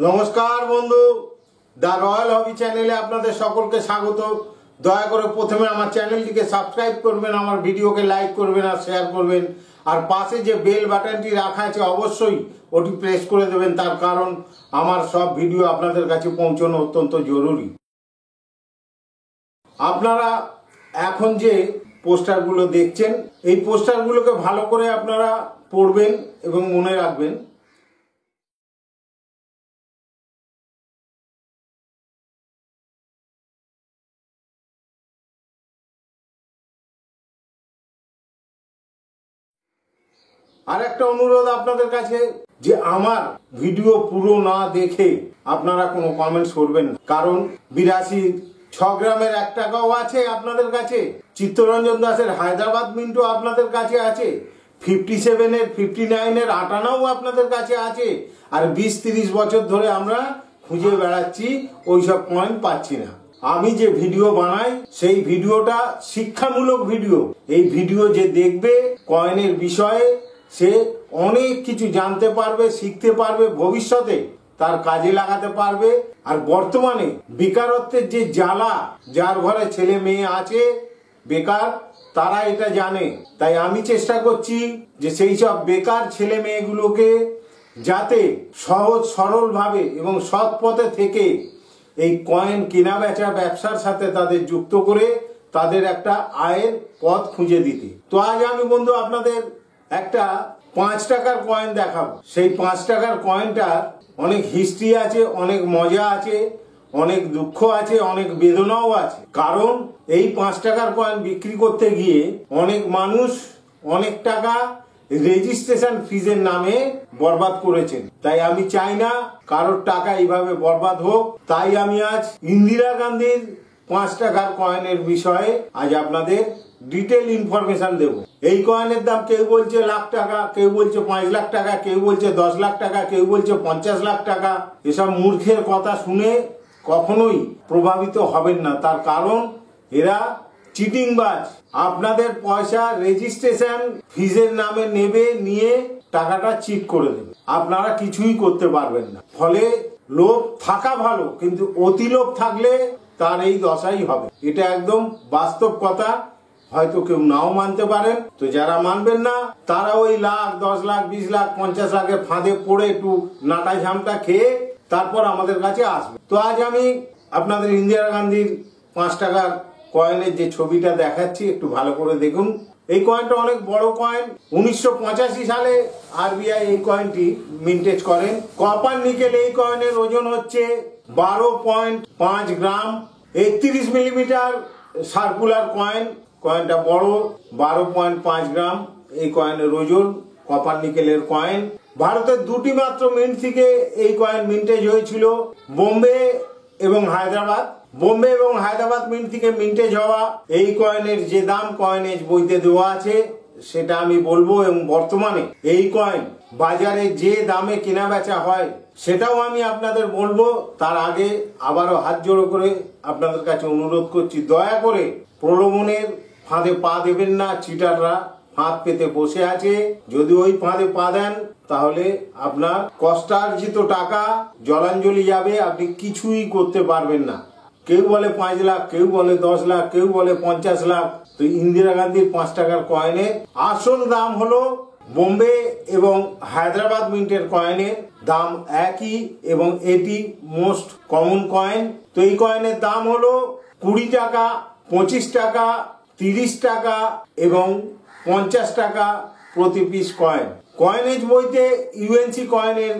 नमस्कार बंधु the royal हबी चैनेले आपनादेर सकलके स्वागत। दया करे प्रथमे आमार चैनेलटिके सबस्क्राइब करबेन, आमार भिडियोके लाइक करबेन और शेयर करबेन और पाशे जे बेल बाटनटी राखा आछे अवश्यई ओटी प्रेस करे देबेन, तार कारण आमार सब भिडियो आपनादेर काछे पौंछानो अत्यंत जरूरी। आपनारा एखन जे पोस्टारगुलो देखছেন এই পোস্টারগুলোকে ভালো করে আপনারা পড়বেন এবং মনে রাখবেন। আর একটা অনুরোধ আপনাদের কাছে যে আমার ভিডিও পুরো না দেখে আপনারা কোনো কমেন্টস করবেন না, কারণ 82 6 গ্রামের 1 টাকাও আছে আপনাদের কাছে, চিত্তরঞ্জন দাসের হায়দ্রাবাদ মিন্টও আপনাদের কাছে আছে, 57 এর 59 এর 58ও আপনাদের কাছে আছে, আর 20-30 বছর ধরে আমরা খুঁজে বেড়াচ্ছি ওইসব কয়েন পাচ্ছি না। আমি যে ভিডিও বানাই সেই ভিডিওটা শিক্ষামূলক ভিডিও। এই ভিডিও যে দেখবে কয়েনের বিষয়ে সে অনেক কিছু জানতে পারবে, শিখতে পারবে, ভবিষ্যতে তার কাজে লাগাতে পারবে। আর বর্তমানে বেকারত্বের যে জ্বালা, যার ঘরে ছেলে মেয়ে আছে বেকার, তারা এটা জানে। তাই আমি চেষ্টা করছি যে সেই সব বেকার ছেলে মেয়েগুলোকে যাতে সহজ সরল ভাবে এবং সৎ পথে থেকে এই কয়েন কেনা বেচা ব্যবসার সাথে তাদের যুক্ত করে তাদের একটা আয়ের পথ খুঁজে দিতে। তো আজ আমি বন্ধু আপনাদের একটা 5 টাকার কয়েন দেখাবো। সেই 5 টাকার কয়েনটা অনেক হিস্ট্রি আছে, অনেক মজা আছে, অনেক দুঃখ আছে, অনেক বেদনাও আছে। কারণ এই 5 টাকার কয়েন বিক্রি করতে গিয়ে অনেক মানুষ অনেক টাকা রেজিস্ট্রেশন ফিজের নামে বরবাদ করেছেন। তাই আমি চাই না কারোর টাকা এইভাবে বরবাদ হোক। তাই আমি আজ ইন্দিরা গান্ধীর 5 টাকার কয়েনের বিষয়ে আজ আপনাদের ডিটেল ইনফরমেশন দেব। এই কয়েনের দাম কেউ বলছে লাখ টাকা, কেউ বলছে 5 লাখ টাকা, কেউ বলছে 10 লাখ টাকা, কেউ বলছে 50 লাখ টাকা। এসব মূর্খের কথা শুনে কখনোই প্রভাবিত হবেন না, তার কারণ এরা চিটিংবাজ। আপনাদের পয়সা রেজিস্ট্রেশন ফিজের নামে নেবে, নিয়ে টাকাটা চিট করে দেবে, আপনারা কিছুই করতে পারবেন না। ফলে লোভ থাকা ভালো, কিন্তু অতি লোভ থাকলে তার এই দশাই হবে। এটা একদম বাস্তব কথা। হয়তো কেউ নাও মানতে পারেন, তো যারা মানবেন না তারা ওই লাখ, 10 লাখ, 20 লাখ, 50 লাখের ফাঁদে পড়ে একটু নাটা ঝামটা খেয়ে তারপর আমাদের কাছে আসবে। তো আজ আমি আপনাদের ইন্দিরা গান্ধীর 5 টাকার কয়েনের যে ছবিটা দেখাচ্ছি একটু ভালো করে দেখুন। এই কয়েনটা অনেক বড় কয়েন। 1985 সালে আরবিআই এই কয়েনটি মিন্টেজ করেন। কপার নিকেল এই কয়েনের ওজন হচ্ছে 12.5 গ্রাম। 31 মিলিমিটার সার্কুলার কয়েন। কয়েনটা বড়, 12.5 গ্রাম এই কয়েনের ওজন। কপার নিকেলের কয়েন। ভারতের দুটি মাত্র মিন্ট থেকে এই কয়েন মিন্টেজ হয়েছিল, বোম্বে এবং হায়দ্রাবাদ। বোম্বে এবং হায়দ্রাবাদ মিন্ট থেকে মিন্টেজ হওয়া এই কয়েনের যে দাম কয়েনেজ বইতে দেওয়া আছে সেটা আমি বলবো, এবং বর্তমানে এই কয়েন বাজারে যে দামে কেনা বেচা হয় সেটাও আমি আপনাদের বলবো। তার আগে আবারও হাত জোড়ো করে আপনাদের কাছে অনুরোধ করছি, দয়া করে প্রলোভনের ফাঁদে পা দেবেন না। চিটাররা ফাঁদ পেতে বসে আছে, যদি ওই ফাঁদে পা দেন তাহলে আপনার কষ্টার্জিত টাকা জলাঞ্জলি যাবে, আপনি কিছুই করতে পারবেন না। কেউ বলে 5 লাখ, কেউ বলে 10 লাখ, কেউ বলে 50 লাখ। তো ইন্দিরা গান্ধীর 5 টাকার কয়েনের আসল দাম হলো বোম্বে এবং হায়দ্রাবাদ মিন্টের কয়েনের দাম একই, এবং এটি মোস্ট কমন কয়েন। তো এই কয়েনের দাম হলো 20 টাকা, 25 টাকা, 30 টাকা এবং 50 টাকা প্রতি পিস কয়েন। কয়েনেজ বইতে ইউএনসি কয়েনের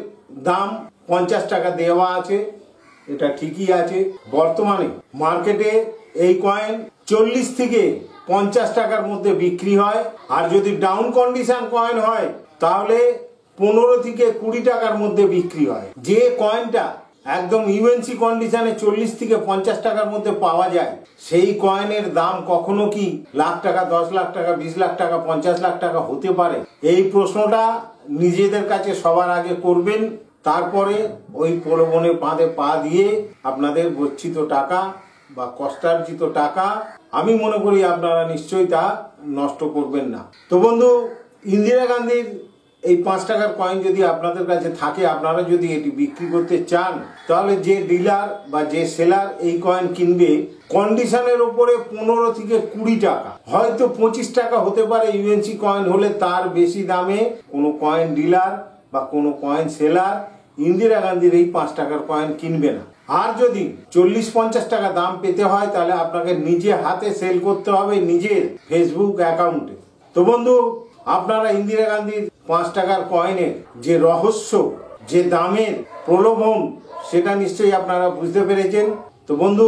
দাম 50 টাকা দেওয়া আছে, এটা ঠিকই আছে। বর্তমানে মার্কেটে এই কয়েন 40 থেকে 50 টাকার মধ্যে বিক্রি হয়, আর যদি ডাউন কন্ডিশন কয়েন হয় তাহলে 15 থেকে 20 টাকার মধ্যে বিক্রি হয়। যে কয়েনটা একদম ইউএনসি কন্ডিশনে 40 থেকে 50 টাকার মধ্যে পাওয়া যায় সেই কয়েনের দাম কখনো কি লাখ টাকা, 10 লাখ টাকা, 20 লাখ টাকা, 50 লাখ টাকা হতে পারে? এই প্রশ্নটা নিজেদের কাছে সবার আগে করবেন, তারপরে ওই প্রলোভনের ফাঁদে পা দিয়ে আপনাদের গচ্ছিত টাকা বা কষ্টার্জিত টাকা আমি মনে করি আপনারা নিশ্চয়ই তা নষ্ট করবেন না। তো বন্ধু, ইন্দিরা গান্ধীর এই 5 টাকার কয়েন যদি আপনাদের কাছে থাকে, আপনারা যদি এটি বিক্রি করতে চান, তাহলে যে ডিলার বা যে সেলার এই কয়েন কিনবে, কন্ডিশনের উপরে 15 থেকে 20 টাকা, হয়তো 25 টাকা হতে পারে ইউএনসি কয়েন হলে, তার বেশি দামে কোনো কয়েন ডিলার বা কোনো কয়েন সেলার ইন্দিরা গান্ধীর এই 5 টাকার কয়েন কিনবে না। আর যদি 40-50 টাকা দাম পেতে হয়, তাহলে আপনাকে নিজে হাতে সেল করতে হবে নিজের ফেসবুক অ্যাকাউন্টে। তো বন্ধু, আপনারা ইন্দিরা গান্ধীর 5 টাকার কয়েনের যে রহস্য, যে দামের প্রলোভন, সেটা নিশ্চয়ই আপনারা বুঝতে পেরেছেন। তো বন্ধু,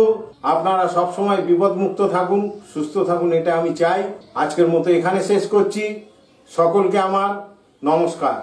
আপনারা সবসময় বিপদমুক্ত থাকুন, সুস্থ থাকুন, এটা আমি চাই। আজকের মতো এখানে শেষ করছি। সকলকে আমার নমস্কার।